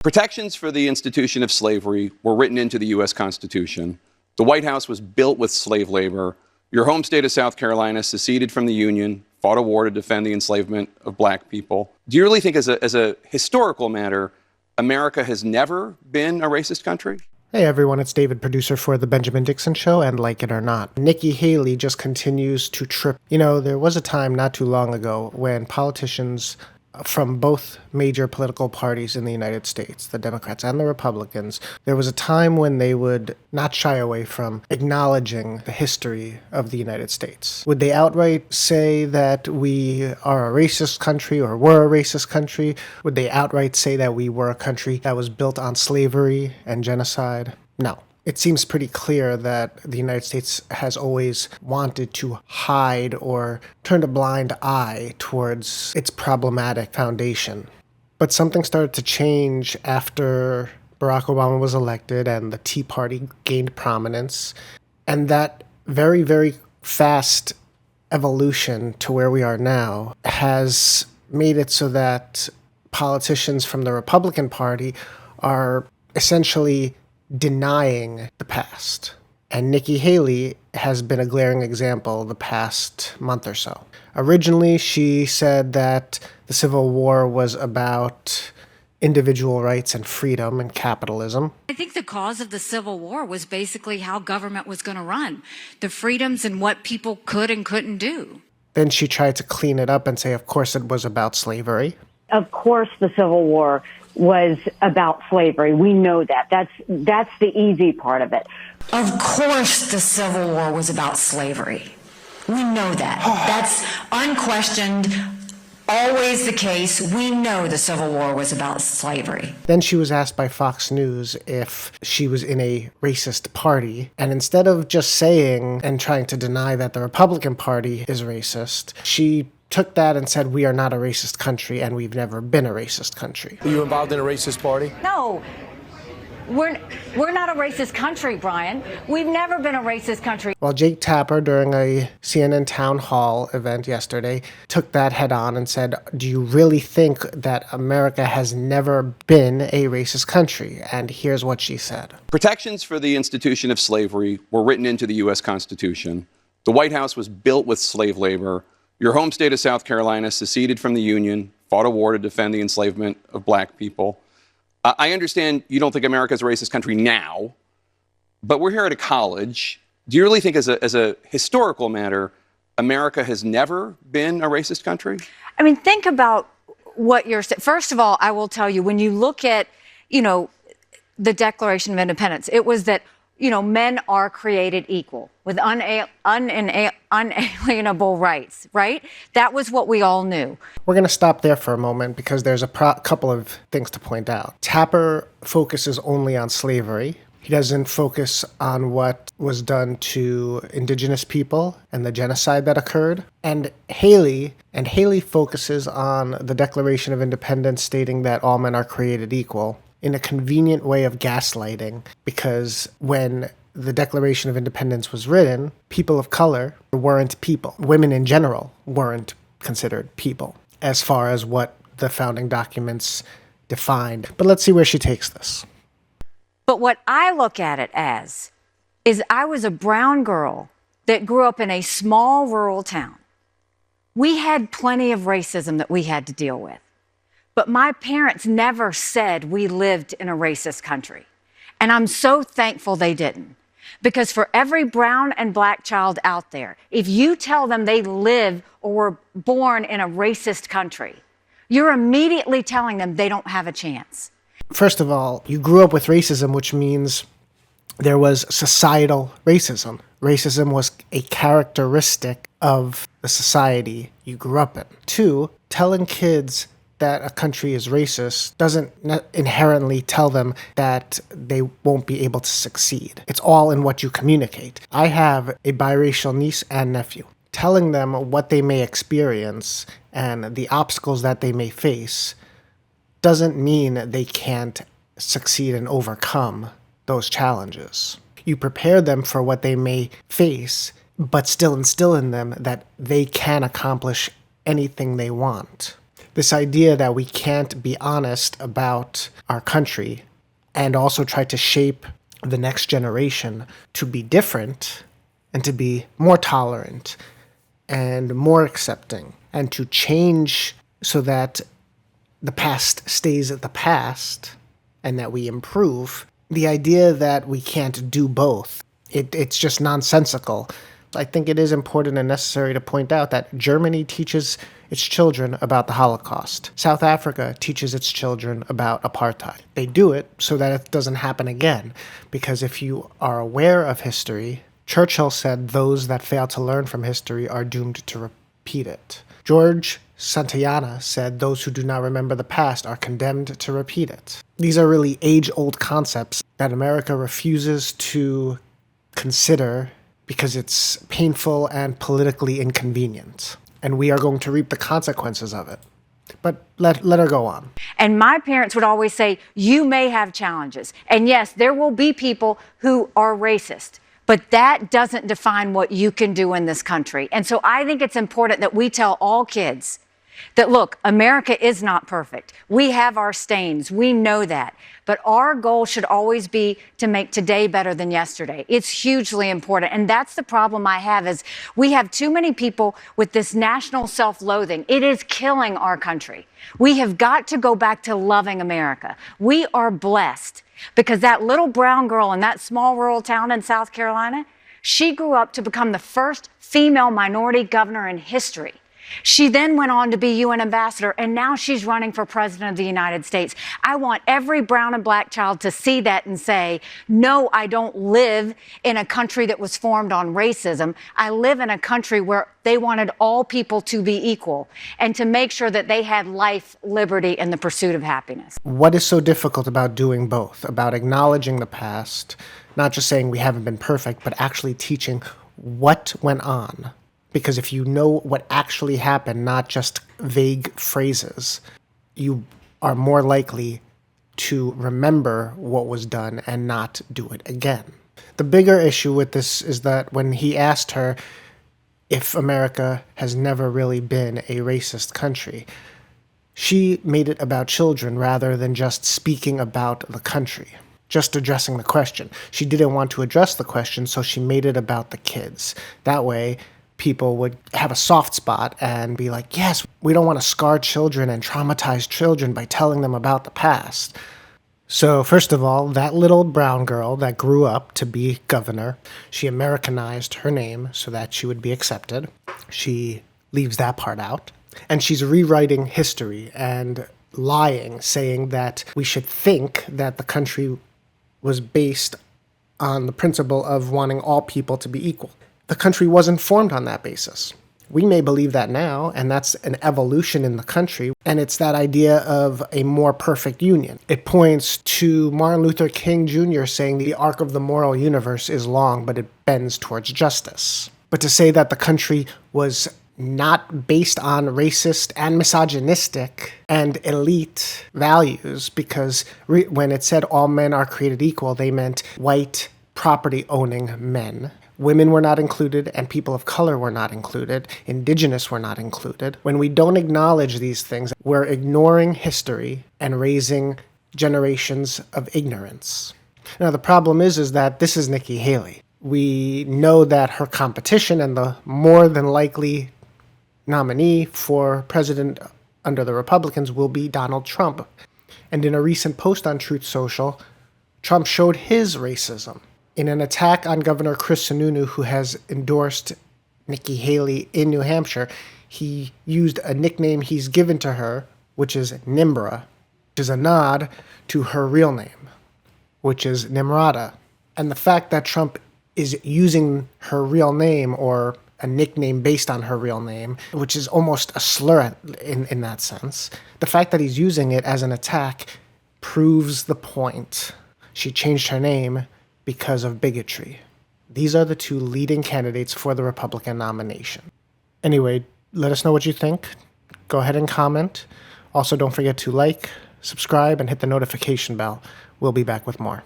Protections for the institution of slavery were written into the U.S. Constitution. The White House was built with slave labor. Your home state of South Carolina seceded from the Union, fought a war to defend the enslavement of black people. Do you really think, as a historical matter, America has never been a racist country? Hey everyone, it's David, producer for The Benjamin Dixon Show, and like it or not, Nikki Haley just continues to trip. You know, there was a time not too long ago when politicians from both major political parties in the United States, the Democrats and the Republicans, there was a time when they would not shy away from acknowledging the history of the United States. Would they outright say that we are a racist country or were a racist country? Would they outright say that we were a country that was built on slavery and genocide? No. It seems pretty clear that the United States has always wanted to hide or turn a blind eye towards its problematic foundation. But something started to change after Barack Obama was elected and the Tea Party gained prominence. And that very, very fast evolution to where we are now has made it so that politicians from the Republican Party are essentially denying the past. And Nikki Haley has been a glaring example the past month or so. Originally, she said that the Civil War was about individual rights and freedom and capitalism. I think the cause of the Civil War was basically how government was going to run, the freedoms and what people could and couldn't do. Then she tried to clean it up and say, of course, it was about slavery. Of course, the Civil War was about slavery. We know that. That's the easy part of it. Of course the Civil War was about slavery. We know that. That's unquestioned, always the case. We know the Civil War was about slavery. Then she was asked by Fox News if she was in a racist party. And instead of just saying and trying to deny that the Republican Party is racist, she took that and said, we are not a racist country, and we've never been a racist country. Are you involved in a racist party? No. We're not a racist country, Brian. We've never been a racist country. Well, Jake Tapper, during a CNN town hall event yesterday, took that head on and said, do you really think that America has never been a racist country? And here's what she said. Protections for the institution of slavery were written into the U.S. Constitution. The White House was built with slave labor. Your home state of South Carolina seceded from the Union, fought a war to defend the enslavement of black people. I understand you don't think America is a racist country now, but we're here at a college. Do you really think, as a historical matter, America has never been a racist country? I mean, think about what you're saying. First of all, I will tell you, when you look at, the Declaration of Independence, it was that, men are created equal with unalienable rights, right? That was what we all knew. We're going to stop there for a moment because there's a couple of things to point out. Tapper focuses only on slavery. He doesn't focus on what was done to indigenous people and the genocide that occurred. And Haley focuses on the Declaration of Independence stating that all men are created equal, in a convenient way of gaslighting, because when the Declaration of Independence was written, people of color weren't people. Women in general weren't considered people, as far as what the founding documents defined. But let's see where she takes this. But what I look at it as is I was a brown girl that grew up in a small rural town. We had plenty of racism that we had to deal with. But my parents never said we lived in a racist country. And I'm so thankful they didn't. Because for every brown and black child out there, if you tell them they live or were born in a racist country, you're immediately telling them they don't have a chance. First of all, you grew up with racism, which means there was societal racism. Racism was a characteristic of the society you grew up in. 2, telling kids that a country is racist doesn't inherently tell them that they won't be able to succeed. It's all in what you communicate. I have a biracial niece and nephew. Telling them what they may experience and the obstacles that they may face doesn't mean they can't succeed and overcome those challenges. You prepare them for what they may face, but still instill in them that they can accomplish anything they want. This idea that we can't be honest about our country and also try to shape the next generation to be different and to be more tolerant and more accepting and to change so that the past stays the past and that we improve. The idea that we can't do both, it's just nonsensical. I think it is important and necessary to point out that Germany teaches its children about the Holocaust. South Africa teaches its children about apartheid. They do it so that it doesn't happen again, because if you are aware of history, Churchill said those that fail to learn from history are doomed to repeat it. George Santayana said those who do not remember the past are condemned to repeat it. These are really age-old concepts that America refuses to consider because it's painful and politically inconvenient. And we are going to reap the consequences of it. But let her go on. And my parents would always say, you may have challenges. And yes, there will be people who are racist. But that doesn't define what you can do in this country. And so I think it's important that we tell all kids that, look, America is not perfect. We have our stains. We know that. But our goal should always be to make today better than yesterday. It's hugely important. And that's the problem I have is we have too many people with this national self-loathing. It is killing our country. We have got to go back to loving America. We are blessed because that little brown girl in that small rural town in South Carolina, she grew up to become the first female minority governor in history. She then went on to be UN ambassador, and now she's running for president of the United States. I want every brown and black child to see that and say, no, I don't live in a country that was formed on racism. I live in a country where they wanted all people to be equal and to make sure that they had life, liberty, and the pursuit of happiness. What is so difficult about doing both, about acknowledging the past, not just saying we haven't been perfect, but actually teaching what went on? Because if you know what actually happened, not just vague phrases, you are more likely to remember what was done and not do it again. The bigger issue with this is that when he asked her if America has never really been a racist country, she made it about children rather than just speaking about the country, just addressing the question. She didn't want to address the question, so she made it about the kids. That way, people would have a soft spot and be like, yes, we don't want to scar children and traumatize children by telling them about the past. So first of all, that little brown girl that grew up to be governor, she Americanized her name so that she would be accepted. She leaves that part out. And she's rewriting history and lying, saying that we should think that the country was based on the principle of wanting all people to be equal. The country wasn't formed on that basis. We may believe that now, and that's an evolution in the country, and it's that idea of a more perfect union. It points to Martin Luther King Jr. saying the arc of the moral universe is long, but it bends towards justice. But to say that the country was not based on racist and misogynistic and elite values, because when it said all men are created equal, they meant white property-owning men. Women were not included, and people of color were not included. Indigenous were not included. When we don't acknowledge these things, we're ignoring history and raising generations of ignorance. Now, the problem is that this is Nikki Haley. We know that her competition and the more than likely nominee for president under the Republicans will be Donald Trump. And in a recent post on Truth Social, Trump showed his racism. In an attack on Governor Chris Sununu, who has endorsed Nikki Haley in New Hampshire, he used a nickname he's given to her, which is Nimbra, which is a nod to her real name, which is Nimrata. And the fact that Trump is using her real name or a nickname based on her real name, which is almost a slur in that sense, the fact that he's using it as an attack proves the point. She changed her name because of bigotry. These are the two leading candidates for the Republican nomination. Anyway, let us know what you think. Go ahead and comment. Also, don't forget to like, subscribe, and hit the notification bell. We'll be back with more.